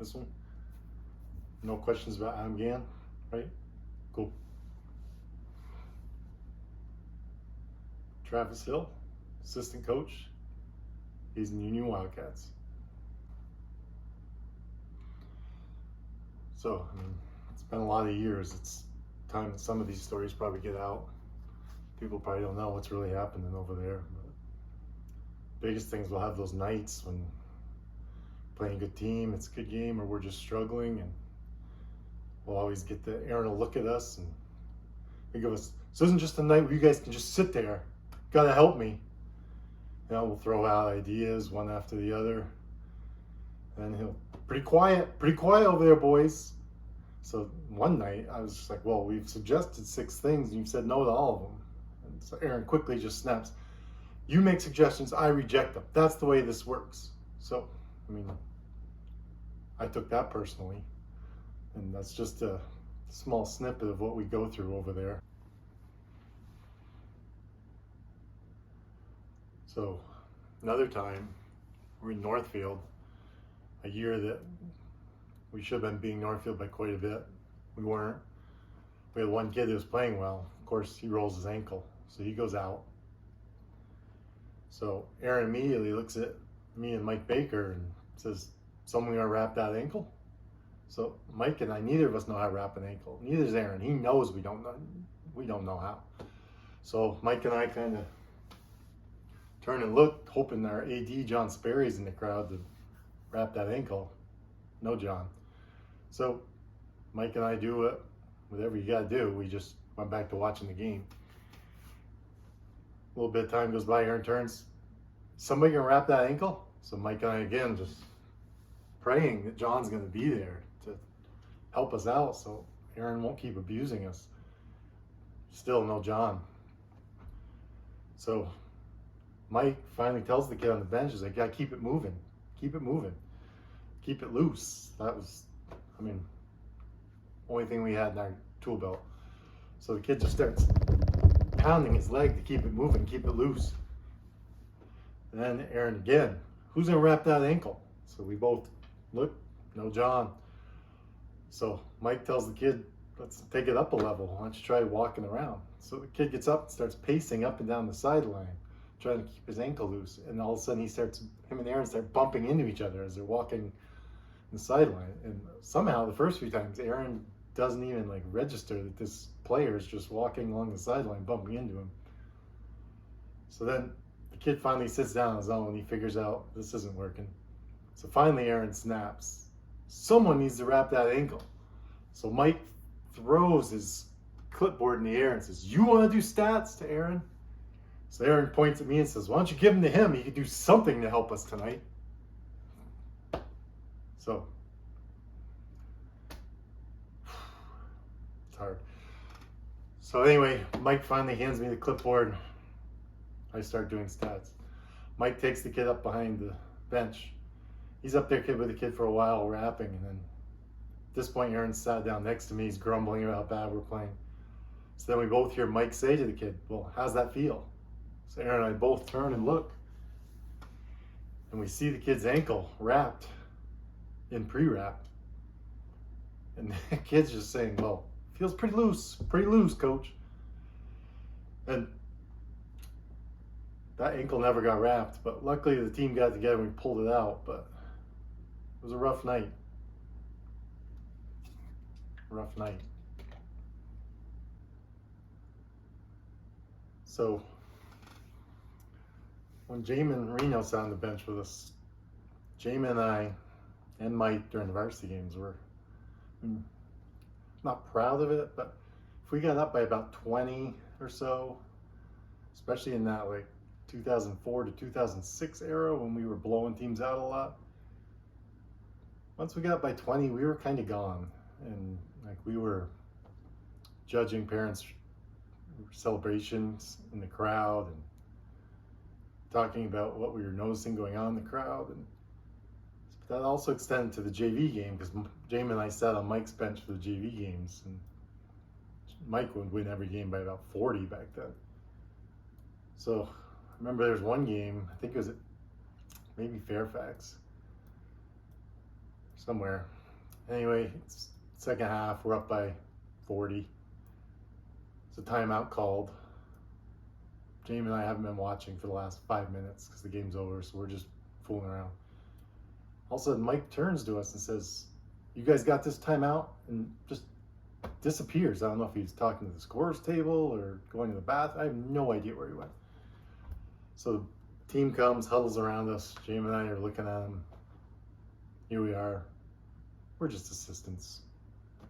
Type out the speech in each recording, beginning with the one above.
This one? No questions about Adam Gann, right? Cool. Travis Hill, assistant coach. He's in the Union Wildcats. So, I mean, it's been a lot of years. It's time that some of these stories probably get out. People probably don't know what's really happening over there. But biggest things, we'll have those nights when playing a good team, it's a good game, or we're just struggling, and we'll always get Aaron will look at us and he goes, "This isn't just a night where you guys can just sit there. Gotta help me." You know, we'll throw out ideas one after the other, and he'll pretty quiet over there, boys. So one night I was just like, "Well, we've suggested 6 things and you've said no to all of them." And so Aaron quickly just snaps, "You make suggestions, I reject them. That's the way this works." So, I mean, I took that personally, and that's just a small snippet of what we go through over there. So another time, we're in Northfield, a year that we should have been being Northfield by quite a bit. We weren't. We had one kid that was playing well. Of course, he rolls his ankle, so he goes out. So Aaron immediately looks at me and Mike Baker and says, "Someone gonna wrap that ankle?" So Mike and I, neither of us know how to wrap an ankle. Neither does Aaron. He knows we don't know how. So Mike and I kind of turn and look, hoping our AD John Sperry's in the crowd to wrap that ankle. No John. So Mike and I do it. Whatever you gotta do. We just went back to watching the game. A little bit of time goes by. Aaron turns, "Somebody gonna wrap that ankle?" So Mike and I again just praying that John's gonna be there to help us out, so Aaron won't keep abusing us. Still no John. So Mike finally tells the kid on the bench, he's like, "Yeah, keep it moving, keep it loose." That was, I mean, only thing we had in our tool belt. So the kid just starts pounding his leg to keep it moving, keep it loose. And then Aaron again, "Who's gonna wrap that ankle?" So we both look, no John. So Mike tells the kid, "Let's take it up a level. Why don't you try walking around?" So the kid gets up and starts pacing up and down the sideline, trying to keep his ankle loose. And all of a sudden him and Aaron start bumping into each other as they're walking the sideline. And somehow the first few times, Aaron doesn't even like register that this player is just walking along the sideline, bumping into him. So then the kid finally sits down on his own and he figures out this isn't working. So finally Aaron snaps, "Someone needs to wrap that ankle." So Mike throws his clipboard in the air and says, "You want to do stats?" to Aaron. So Aaron points at me and says, "Why don't you give them to him? He could do something to help us tonight." So it's hard. So anyway, Mike finally hands me the clipboard. I start doing stats. Mike takes the kid up behind the bench. He's up there with the kid for a while rapping, and then at this point Aaron sat down next to me. He's grumbling about how bad we're playing. So then we both hear Mike say to the kid, "Well, how's that feel?" So Aaron and I both turn and look, and we see the kid's ankle wrapped in pre-wrap. And the kid's just saying, "Well, feels pretty loose, coach." And that ankle never got wrapped, but luckily the team got together and we pulled it out. But it was a rough night. So when Jamin Reno sat on the bench with us, Jamin and I and Mike during the varsity games were not proud of it, but if we got up by about 20 or so, especially in that like 2004 to 2006 era when we were blowing teams out a lot, once we got by 20, we were kind of gone, and like we were judging parents' celebrations in the crowd and talking about what we were noticing going on in the crowd. And that also extended to the JV game, because Jamie and I sat on Mike's bench for the JV games, and Mike would win every game by about 40 back then. So I remember there was one game, I think it was at maybe Fairfax, somewhere. Anyway, it's second half. We're up by 40. It's a timeout called. Jamie and I haven't been watching for the last 5 minutes because the game's over, so we're just fooling around. All of a sudden, Mike turns to us and says, "You guys got this timeout?" And just disappears. I don't know if he's talking to the scorer's table or going to the bath. I have no idea where he went. So the team comes, huddles around us. Jamie and I are looking at him. Here we are. We're just assistants.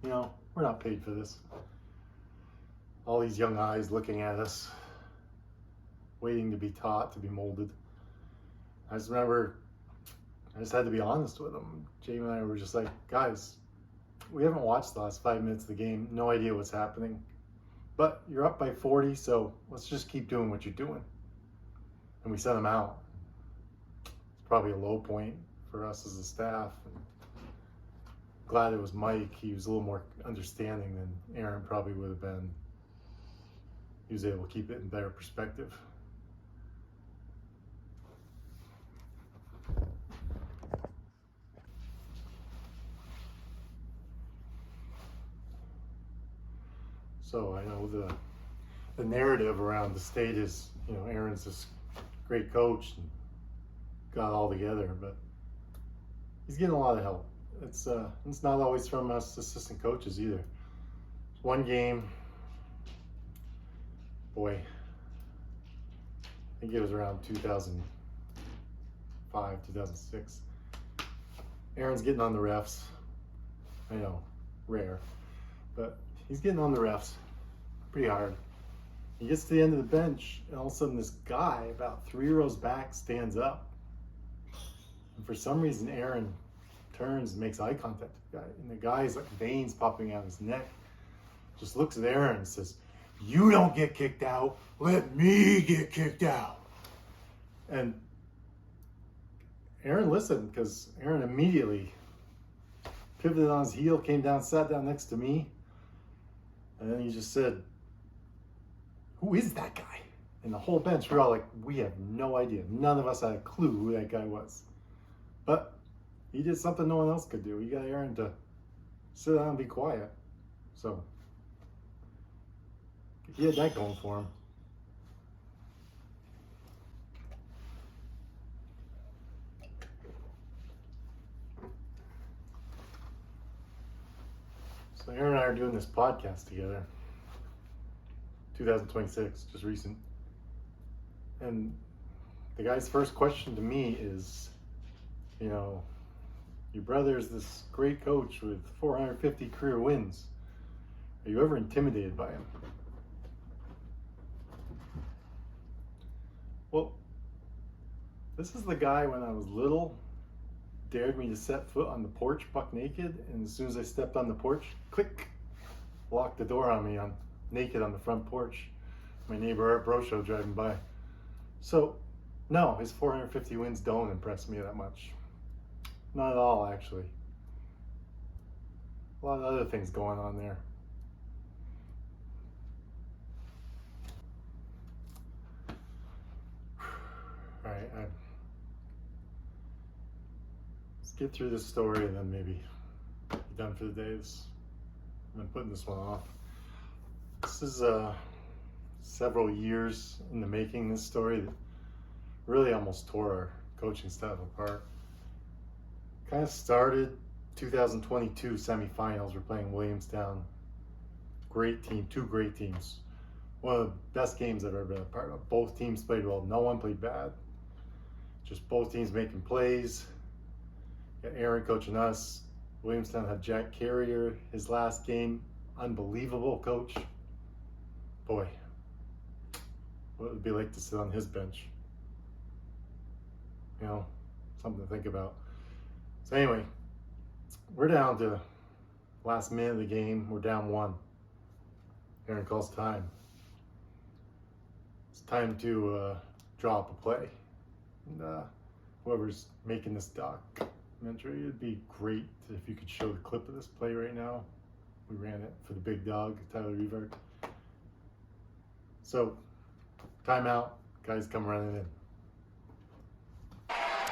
You know, we're not paid for this. All these young eyes looking at us, waiting to be taught, to be molded. I just remember, I just had to be honest with them. Jamie and I were just like, guys, we haven't watched the last 5 minutes of the game. No idea what's happening. But you're up by 40, so let's just keep doing what you're doing. And we sent them out. It's probably a low point for us as a staff. And glad it was Mike. He was a little more understanding than Aaron probably would have been. He was able to keep it in better perspective. So I know the narrative around the state is, you know, Aaron's this great coach and got all together, but he's getting a lot of help. It's not always from us assistant coaches either. One game, boy, I think it was around 2005, 2006. Aaron's getting on the refs. I know, rare, but he's getting on the refs pretty hard. He gets to the end of the bench, and all of a sudden this guy about 3 rows back stands up. And for some reason, Aaron turns and makes eye contact with the guy. And the guy's like veins popping out of his neck. Just looks at Aaron and says, "You don't get kicked out, let me get kicked out." And Aaron listened, because Aaron immediately pivoted on his heel, came down, sat down next to me. And then he just said, "Who is that guy?" And the whole bench, we were all like, we have no idea. None of us had a clue who that guy was. But he did something no one else could do. He got Aaron to sit down and be quiet. So he had that going for him. So Aaron and I are doing this podcast together. 2026, just recent. And the guy's first question to me is, you know, your brother's this great coach with 450 career wins. Are you ever intimidated by him? Well, this is the guy when I was little, dared me to set foot on the porch buck naked, and as soon as I stepped on the porch, click, locked the door on me on naked on the front porch. My neighbor Art Brosho driving by. So, no, his 450 wins don't impress me that much. Not at all, actually. A lot of other things going on there. All right, let's get through this story and then maybe be done for the day. I've been putting this one off. This is several years in the making, this story that really almost tore our coaching staff apart. Kind of started 2022 semifinals. We're playing Williamstown. Great team, 2 great teams. One of the best games I've ever been a part of. Both teams played well. No one played bad. Just both teams making plays. Got Aaron coaching us. Williamstown had Jack Carrier, his last game. Unbelievable coach. Boy, what would it be like to sit on his bench? You know, something to think about. So anyway, we're down to last minute of the game. We're down 1. Aaron calls time. It's time to draw up a play. And whoever's making this documentary, it'd be great if you could show the clip of this play right now. We ran it for the big dog, Tyler Revert. So, timeout, guys come running in.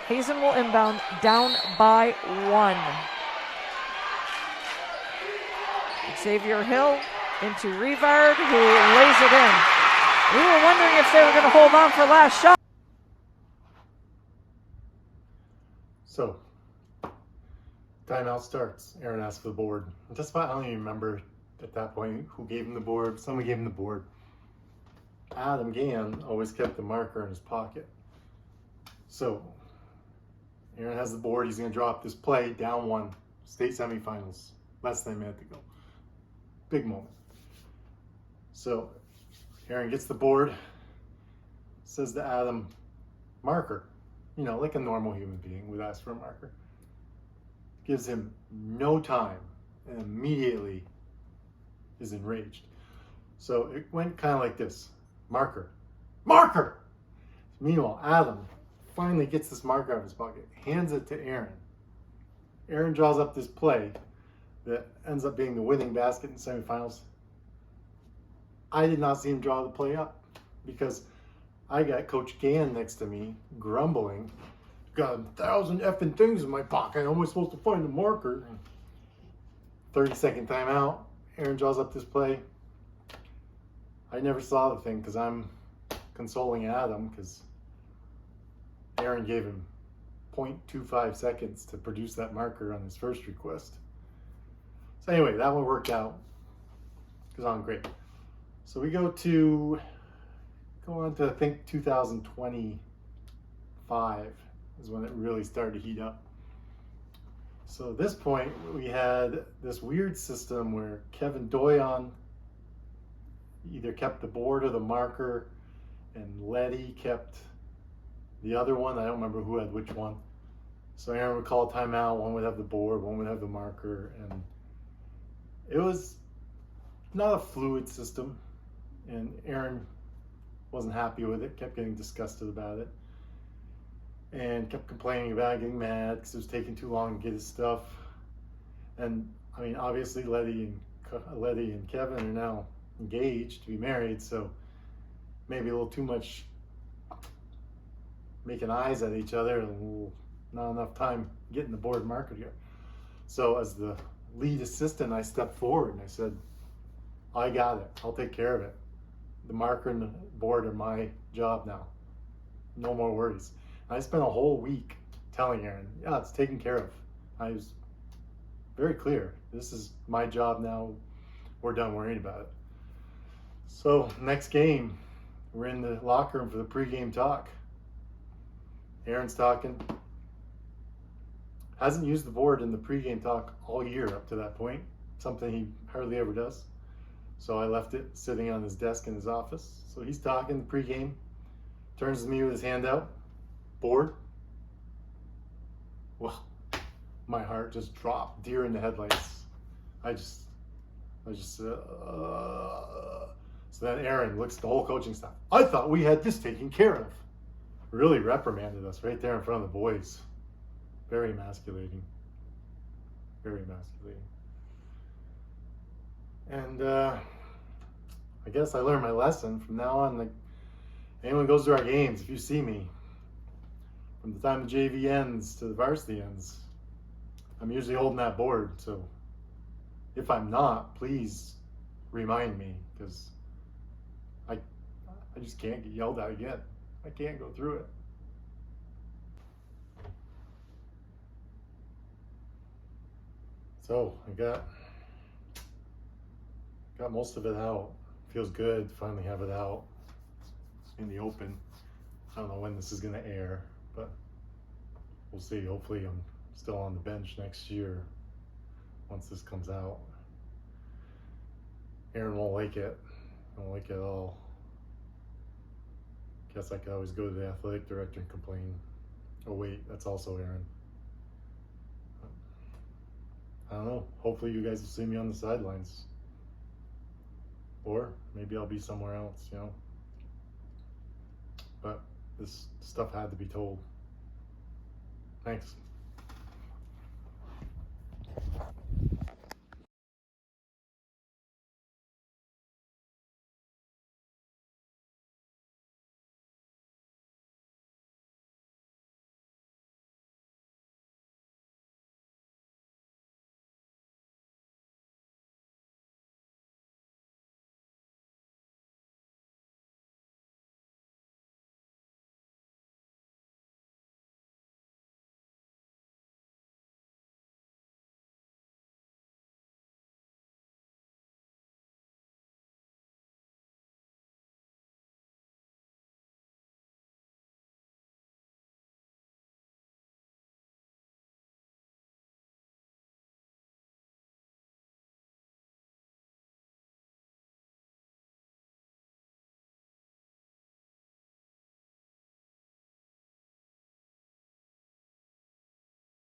Hazen will inbound, down by 1. Xavier Hill into Rivard, who lays it in. We were wondering if they were going to hold on for last shot. So, timeout starts. Aaron asks for the board. Just about, I don't even remember at that point who gave him the board. Someone gave him the board. Adam Gann always kept the marker in his pocket. So, Aaron has the board. He's going to drop this play, down one, state semifinals. Less than a minute to go. Big moment. So, Aaron gets the board, says to Adam, marker. You know, like a normal human being would ask for a marker. Gives him no time and immediately is enraged. So it went kind of like this. Marker. Marker! Meanwhile, Adam finally gets this marker out of his pocket, hands it to Aaron. Aaron draws up this play that ends up being the winning basket in the semifinals. I did not see him draw the play up because I got Coach Gann next to me grumbling. Got 1,000 effing things in my pocket. How am I supposed to find the marker? 30-second timeout. Aaron draws up this play. I never saw the thing because I'm consoling Adam because Aaron gave him 0.25 seconds to produce that marker on his first request. So anyway, that one worked out. It was on great. So we go on to I think 2025 is when it really started to heat up. So at this point, we had this weird system where Kevin Doyon either kept the board or the marker, and Letty kept the other one. I don't remember who had which one. So Aaron would call a timeout. One would have the board, one would have the marker, and it was not a fluid system. And Aaron wasn't happy with it, kept getting disgusted about it, and kept complaining about it, getting mad because it was taking too long to get his stuff. And I mean, obviously Letty and Kevin are now engaged to be married, so maybe a little too much making eyes at each other and not enough time getting the board marker here. So as the lead assistant, I stepped forward and I said, I got it. I'll take care of it. The marker and the board are my job now. No more worries. And I spent a whole week telling Aaron, yeah, it's taken care of. I was very clear. This is my job now. We're done worrying about it. So next game, we're in the locker room for the pregame talk. Aaron's talking. Hasn't used the board in the pregame talk all year up to that point. Something he hardly ever does. So I left it sitting on his desk in his office. So he's talking pregame, turns to me with his hand out, board. Well, my heart just dropped, deer in the headlights. So then Aaron looks at the whole coaching staff. I thought we had this taken care of. Really reprimanded us right there in front of the boys. Very emasculating. Very emasculating. And I guess I learned my lesson. From now on, like, anyone goes to our games, if you see me, from the time the JV ends to the varsity ends, I'm usually holding that board. So if I'm not, please remind me, because I just can't get yelled at again. I can't go through it. So I got most of it out. Feels good to finally have it out in the open. I don't know when this is going to air, but we'll see. Hopefully I'm still on the bench next year once this comes out. Aaron won't like it. Won't like it at all. Guess I could always go to the athletic director and complain. Oh wait, that's also Aaron. I don't know. Hopefully you guys will see me on the sidelines. Or maybe I'll be somewhere else, you know. But this stuff had to be told. Thanks.